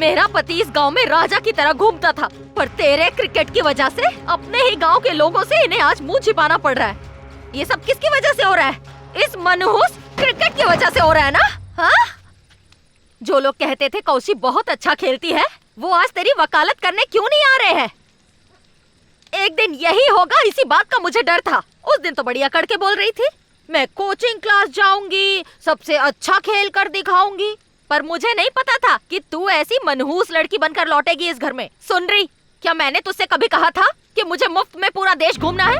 मेरा पति इस गांव में राजा की तरह घूमता था, पर तेरे क्रिकेट की वजह से अपने ही गांव के लोगों से इन्हें आज मुंह छिपाना पड़ रहा है। ये सब किसकी वजह से हो रहा है? इस मनहूस क्रिकेट की वजह से हो रहा है ना? हाँ? जो लोग कहते थे कौशी बहुत अच्छा खेलती है, वो आज तेरी वकालत करने क्यों नहीं आ रहे हैं? एक दिन यही होगा, इसी बात का मुझे डर था। उस दिन तो बड़ी अकड़ के बोल रही थी, मैं कोचिंग क्लास जाऊंगी, सबसे अच्छा खेल कर दिखाऊंगी, पर मुझे नहीं पता था कि तू ऐसी मनहूस लड़की बनकर लौटेगी इस घर में। सुन रही, क्या मैंने तुझसे कभी कहा था कि मुझे मुफ्त में पूरा देश घूमना है?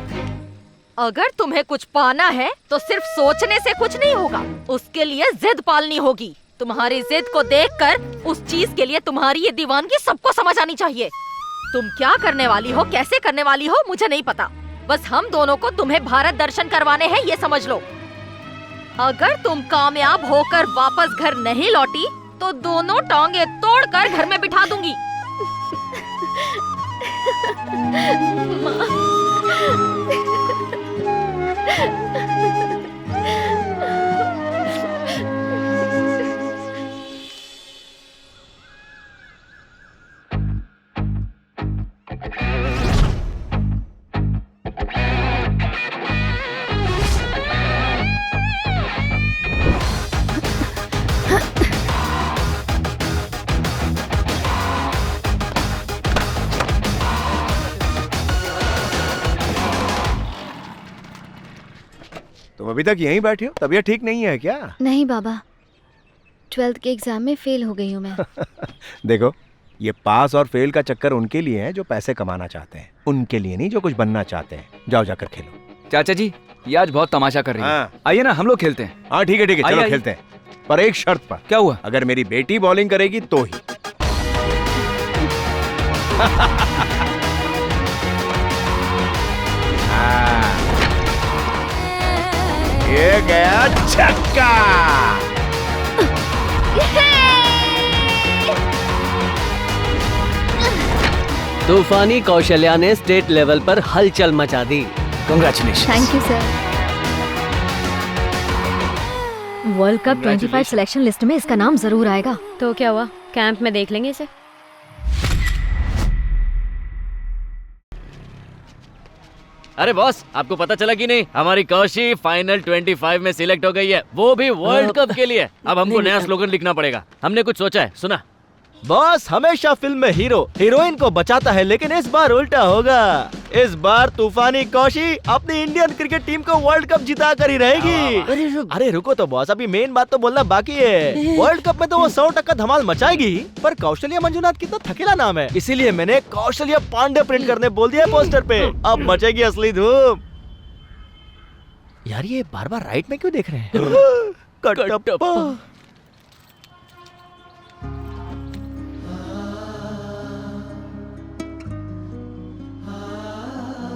अगर तुम्हें कुछ पाना है तो सिर्फ सोचने से कुछ नहीं होगा, उसके लिए जिद पालनी होगी। तुम्हारी जिद को देखकर उस चीज के लिए तुम्हारी ये दीवानगी सबको समझ आनी चाहिए। तुम क्या करने वाली हो, कैसे करने वाली हो, मुझे नहीं पता। बस हम दोनों को तुम्हें भारत दर्शन करवाने हैं, ये समझ लो। अगर तुम कामयाब होकर वापस घर नहीं लौटी तो दोनों टांगे तोड़कर घर में बिठा दूंगी। तुम अभी तक यहीं बैठी हो? तबीयत ठीक नहीं है क्या? नहीं बाबा, 12th के एग्जाम में फेल हो गई हूँ मैं। देखो, ये पास और फेल का चक्कर उनके लिए है जो पैसे कमाना चाहते हैं, उनके लिए नहीं जो कुछ बनना चाहते हैं। जाओ जाकर खेलो। चाचा जी, ये आज बहुत तमाशा कर रही है। आइए ना, हम लोग खेलते हैं। हाँ ठीक है, चलो खेलते हैं, पर एक शर्त पर। क्या हुआ? अगर मेरी बेटी बॉलिंग करेगी तो ही। ये गया छक्का। तूफानी कौशल्या ने स्टेट लेवल पर हलचल मचा दी। Congratulation. Thank you sir. World cup 25 selection list में इसका नाम जरूर आएगा। तो क्या हुआ, कैंप में देख लेंगे इसे। अरे बॉस, आपको पता चला कि नहीं, हमारी कौशी फाइनल 25 में सिलेक्ट हो गई है, वो भी वर्ल्ड कप के लिए। अब हमको नया स्लोगन लिखना पड़ेगा। हमने कुछ सोचा है, सुना। बॉस, हमेशा फिल्म में हीरो हीरोइन को बचाता है, लेकिन इस बार उल्टा होगा। इस बार तूफानी कौशी अपनी इंडियन क्रिकेट टीम को वर्ल्ड कप जिता कर ही रहेगी। अरे रुको तो बॉस, अभी मेन बात तो बोलना बाकी है। वर्ल्ड कप में तो वो 100% धमाल मचाएगी, पर कौशल्या मंजुनाथ कितना थकेला नाम है, इसीलिए मैंने कौशल्या पांडे प्रिंट करने बोल दिया पोस्टर पे। अब मचेगी असली धूम। यार, ये बार बार राइट में क्यों देख रहे हैं? कटप्पा।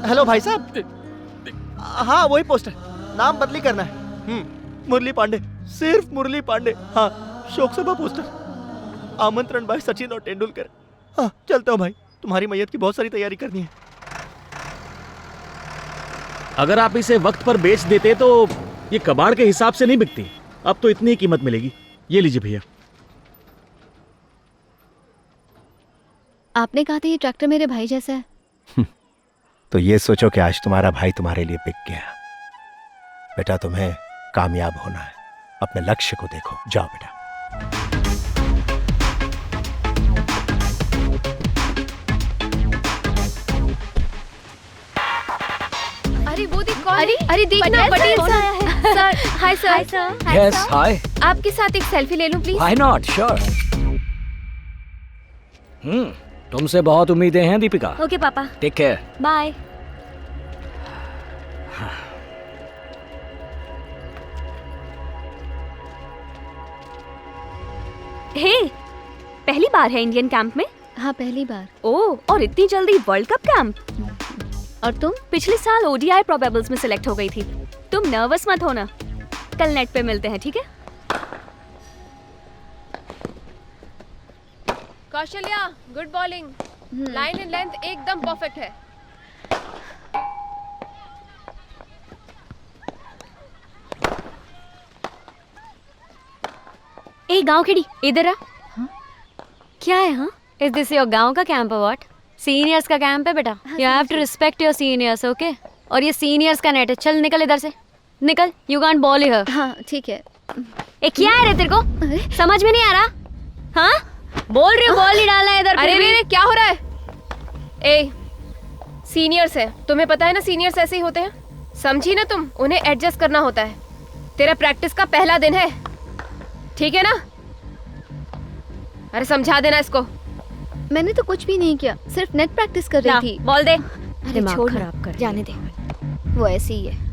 हेलो भाई साहब। हाँ वही पोस्टर, नाम बदली करना है। मुरली पांडे, सिर्फ मुरली पांडे। हाँ, शोक सभा पोस्टर, आमंत्रण भाई सचिन और तेंदुलकर। हाँ चलता हूँ भाई, तुम्हारी मैयत की बहुत सारी तैयारी करनी है। अगर आप इसे वक्त पर बेच देते तो ये कबाड़ के हिसाब से नहीं बिकती। अब तो इतनी ही कीमत मिलेगी। ये लीजिए भैया। आपने कहा था ये ट्रैक्टर मेरे भाई जैसा है। तो ये सोचो कि आज तुम्हारा भाई तुम्हारे लिए बिक गया। बेटा, तुम्हें कामयाब होना है, अपने लक्ष्य को देखो। जाओ बेटा। अरे वो देख कौन? अरे देखना, Patel sir. Sir, hi sir. Yes, hi. आपके साथ एक सेल्फी ले लूं प्लीज? Why not, sure. तुमसे बहुत उम्मीदें हैं दीपिका। ओके पापा, टेक केयर। बाय। हे, पहली बार है इंडियन कैंप में? हाँ पहली बार। ओह, और इतनी जल्दी वर्ल्ड कप कैंप? और तुम पिछले साल ओडीआई प्रोबेबल्स में सिलेक्ट हो गई थी। तुम नर्वस मत होना, कल नेट पे मिलते हैं, ठीक है? Kaushalya, good bowling. Line and length एकदम परफेक्ट है। ए गांव खेड़ी, इधर आ। क्या है? हाँ, इज दिस योर गांव का कैंप है? व्हाट? सीनियर्स का कैंप है बेटा. You have to respect your seniors, okay? और ये सीनियर्स का नेट है. चल निकल इधर से, निकल. You can't ball here. हाँ ठीक है. ए क्या है रे तेरे को? समझ में नहीं आ रहा? हाँ, बोल रही हूँ बॉल ही डालना है इधर. अरे रे क्या हो रहा है? ए सीनियर्स है, तुम्हें पता है ना सीनियर्स ऐसे ही होते हैं. समझी ना तुम, उन्हें एडजस्ट करना होता है. तेरा प्रैक्टिस का पहला दिन है, ठीक है ना? अरे समझा देना इसको. मैंने तो कुछ भी नहीं किया, सिर्फ नेट प्रैक्टिस कर रही थी. बॉल दे. अरे दिमाग छोड़ खराब कर जाने दे, वो ऐसी ही है.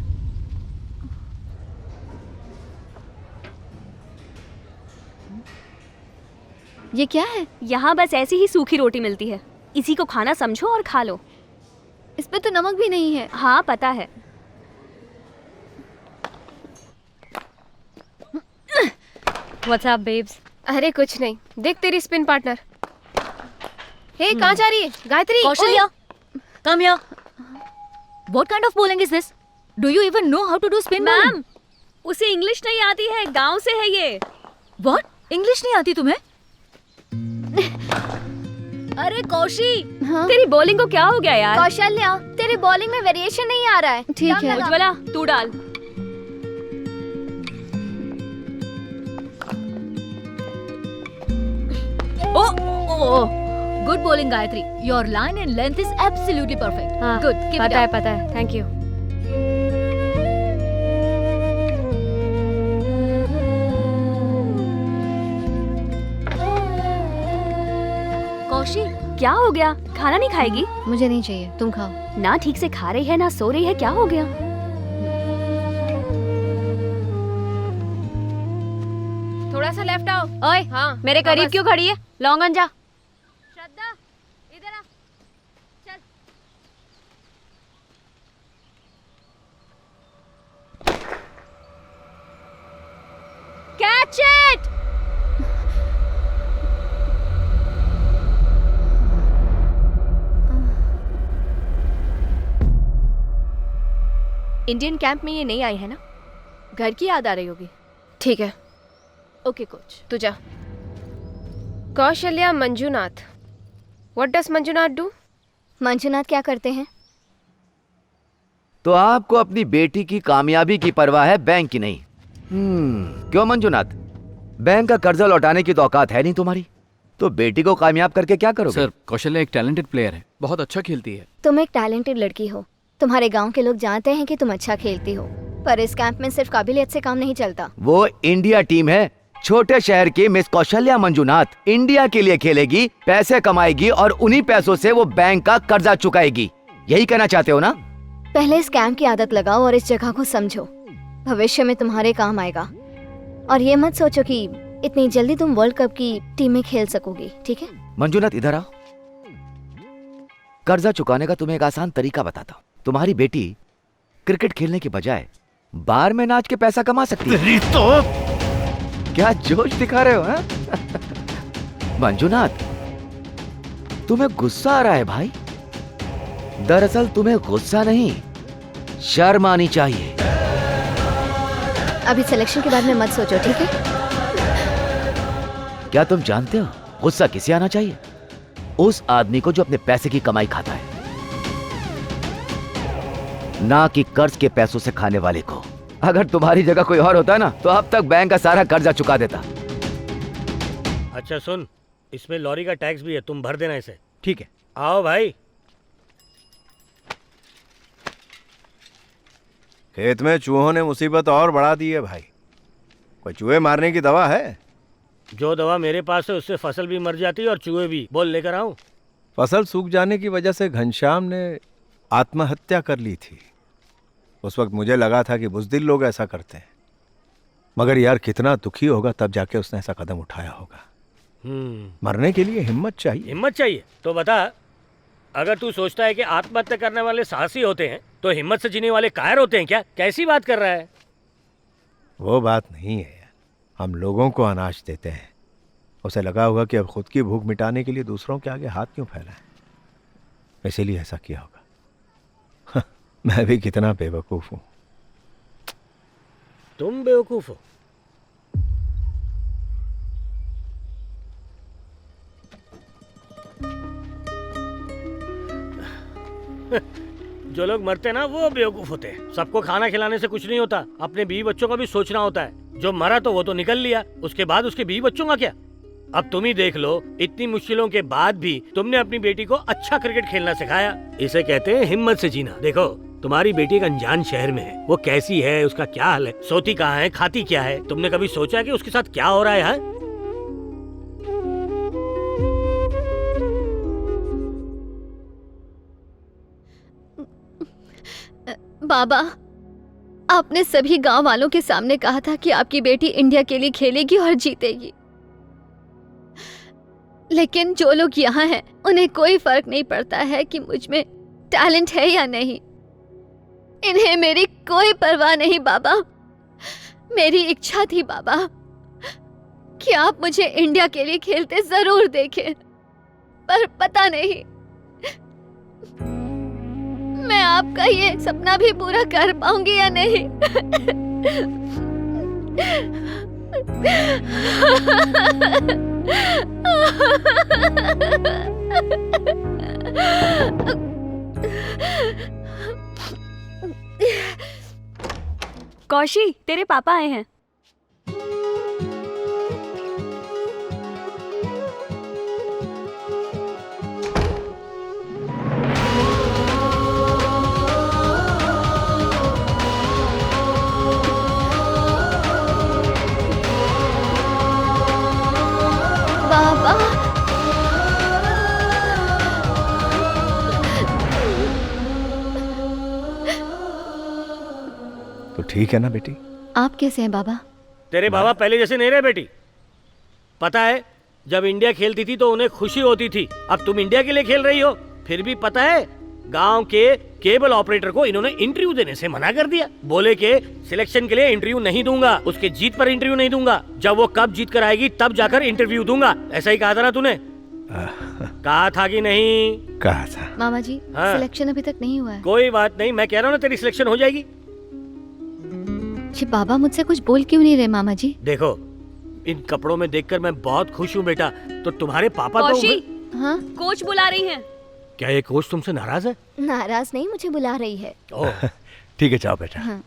ये क्या है? यहाँ बस ऐसी ही सूखी रोटी मिलती है. इसी को खाना समझो और खा लो. इस पे तो नमक भी नहीं है. हाँ पता है. What's up, babes? अरे कुछ नहीं, देख तेरी स्पिन पार्टनर. हे कहाँ जा रही है Gayatri? Kaushalya, come here. What kind of bowling is this? Do you even know how to do spin bowling? Ma'am, उसे इंग्लिश नहीं आती है, गांव से है ये. What? इंग्लिश नहीं आती तुम्हें? अरे कौशी, हाँ? तेरी बॉलिंग को क्या हो गया यार? कौशल्या, तेरे बॉलिंग में वेरिएशन नहीं आ रहा है. ठीक है. उज्ज्वला तू डाल. Oh, good bowling, Gayatri. Your line and length is absolutely perfect. हाँ, Good, keep it up. पता है. Thank you. कौशी, क्या हो गया? खाना नहीं खाएगी? मुझे नहीं चाहिए, तुम खाओ. ना ठीक से खा रही है ना सो रही है, क्या हो गया? थोड़ा सा लेफ्ट आओ. ओए, हाँ मेरे हाँ, करीब बस. क्यों खड़ी है? लौंगन जा. श्रद्धा इधर आ. चल. Catch it. इंडियन कैंप में ये नहीं आई है ना? घर की याद आ रही होगी. ठीक है. ओके कोच, तू जा. Kaushalya Manjunath. What does Manjunath do? Manjunath क्या करते हैं? तो आपको अपनी बेटी की कामयाबी की परवाह है, बैंक की नहीं. क्यों मंजुनाथ, बैंक का कर्जा लौटाने की तो औकात है नहीं तुम्हारी, तो बेटी को कामयाब करके क्या करोगे? सर, कौशल्या एक टैलेंटेड प्लेयर है, बहुत अच्छा खेलती है. तुम एक टैलेंटेड लड़की हो. तुम्हारे गांव के लोग जानते हैं कि तुम अच्छा खेलती हो, पर इस कैंप में सिर्फ काबिलियत से काम नहीं चलता. वो इंडिया टीम है. छोटे शहर की मिस कौशल्या मंजुनाथ इंडिया के लिए खेलेगी, पैसे कमाएगी और उन्हीं पैसों से वो बैंक का कर्जा चुकाएगी. यही कहना चाहते हो ना? पहले इस कैंप की आदत लगाओ और इस जगह को समझो. भविष्य में तुम्हारे काम आएगा. और ये मत सोचो कि इतनी जल्दी तुम वर्ल्ड कप की टीम में खेल सकोगी, ठीक है? मंजुनाथ इधर आओ. कर्जा चुकाने का तुम्हें एक आसान तरीका बताता हूँ. तुम्हारी बेटी क्रिकेट खेलने के बजाय बार में नाच के पैसा कमा सकती है. तो क्या जोश दिखा रहे हो? मंजुनाथ, तुम्हें गुस्सा आ रहा है भाई. दरअसल तुम्हें गुस्सा नहीं, शर्म आनी चाहिए. अभी सिलेक्शन के बारे में मत सोचो, ठीक है? क्या तुम जानते हो गुस्सा किसे आना चाहिए? उस आदमी को जो अपने पैसे की कमाई खाता है, ना कि कर्ज के पैसों से खाने वाले को. अगर तुम्हारी जगह कोई और होता ना तो अब तक बैंक का सारा कर्जा चुका देता. अच्छा सुन, इसमें लॉरी का टैक्स भी है, तुम भर देना इसे. ठीक है. आओ भाई. खेत में चूहों ने मुसीबत और बढ़ा दी है भाई. कोई चूहे मारने की दवा है? जो दवा मेरे पास है उससे फसल भी मर जाती है और चूहे भी. बोल लेकर आऊं? फसल सूख जाने की वजह से घनश्याम ने आत्महत्या कर ली थी. उस वक्त मुझे लगा था कि बुज़दिल लोग ऐसा करते हैं, मगर यार कितना दुखी होगा तब जाके उसने ऐसा कदम उठाया होगा. मरने के लिए हिम्मत चाहिए. हिम्मत चाहिए तो बता, अगर तू सोचता है कि आत्महत्या करने वाले साहसी होते हैं तो हिम्मत से जीने वाले कायर होते हैं क्या? कैसी बात कर रहा है? वो बात नहीं है यार. हम लोगों को अनाज देते हैं, उसे लगा होगा कि अब खुद की भूख मिटाने के लिए दूसरों के आगे हाथ क्यों फैलाएं, इसीलिए ऐसा किया होगा. मैं भी कितना बेवकूफ हूं. तुम बेवकूफ हो. जो लोग मरते हैं ना वो बेवकूफ होते हैं। सबको खाना खिलाने से कुछ नहीं होता, अपने बीवी बच्चों का भी सोचना होता है। जो मरा तो वो तो निकल लिया, उसके बाद उसके बीवी बच्चों का क्या? अब तुम ही देख लो, इतनी मुश्किलों के बाद भी तुमने अपनी बेटी को अच्छा क्रिकेट खेलना सिखाया। इसे कहते हैं हिम्मत से जीना। देखो तुम्हारी बेटी एक अनजान शहर में है, वो कैसी है, उसका क्या हाल है, सोती कहाँ है, खाती क्या है, तुमने कभी सोचा कि उसके साथ क्या हो रहा है? बाबा, आपने सभी गांव वालों के सामने कहा था कि आपकी बेटी इंडिया के लिए खेलेगी और जीतेगी, लेकिन जो लोग यहाँ हैं उन्हें कोई फर्क नहीं पड़ता है कि मुझ में टैलेंट है या नहीं। इन्हें मेरी कोई परवाह नहीं बाबा। मेरी इच्छा थी बाबा कि आप मुझे इंडिया के लिए खेलते जरूर देखें, पर पता नहीं मैं आपका ये सपना भी पूरा कर पाऊंगी या नहीं। कौशी, तेरे पापा आए हैं। बाबा, तो ठीक है ना बेटी? आप कैसे हैं बाबा? तेरे बाबा पहले जैसे नहीं रहे बेटी। पता है जब इंडिया खेलती थी तो उन्हें खुशी होती थी, अब तुम इंडिया के लिए खेल रही हो। फिर भी पता है गांव के केबल ऑपरेटर को इन्होंने इंटरव्यू देने से मना कर दिया। बोले कि सिलेक्शन के लिए इंटरव्यू नहीं दूंगा, उसके जीत पर इंटरव्यू नहीं दूंगा, जब वो कब जीत कर आएगी तब जाकर इंटरव्यू दूंगा। ऐसा ही कहा था ना तूने? कहा था कि नहीं? कहा था। मामा जी, हाँ। सिलेक्शन अभी तक नहीं हुआ है। कोई बात नहीं, मैं कह रहा हूँ ना तेरी सिलेक्शन हो जाएगी। जी बाबा मुझसे कुछ बोल क्यों नहीं रहे मामा जी? देखो इन कपड़ों में देखकर मैं बहुत खुश हूँ बेटा, तो तुम्हारे पापा कौशी, तो हाँ? कोच बुला रही हैं। क्या ये कोच तुमसे नाराज है? नाराज नहीं, मुझे बुला रही है। ओह ठीक है, जाओ बेटा। हाँ।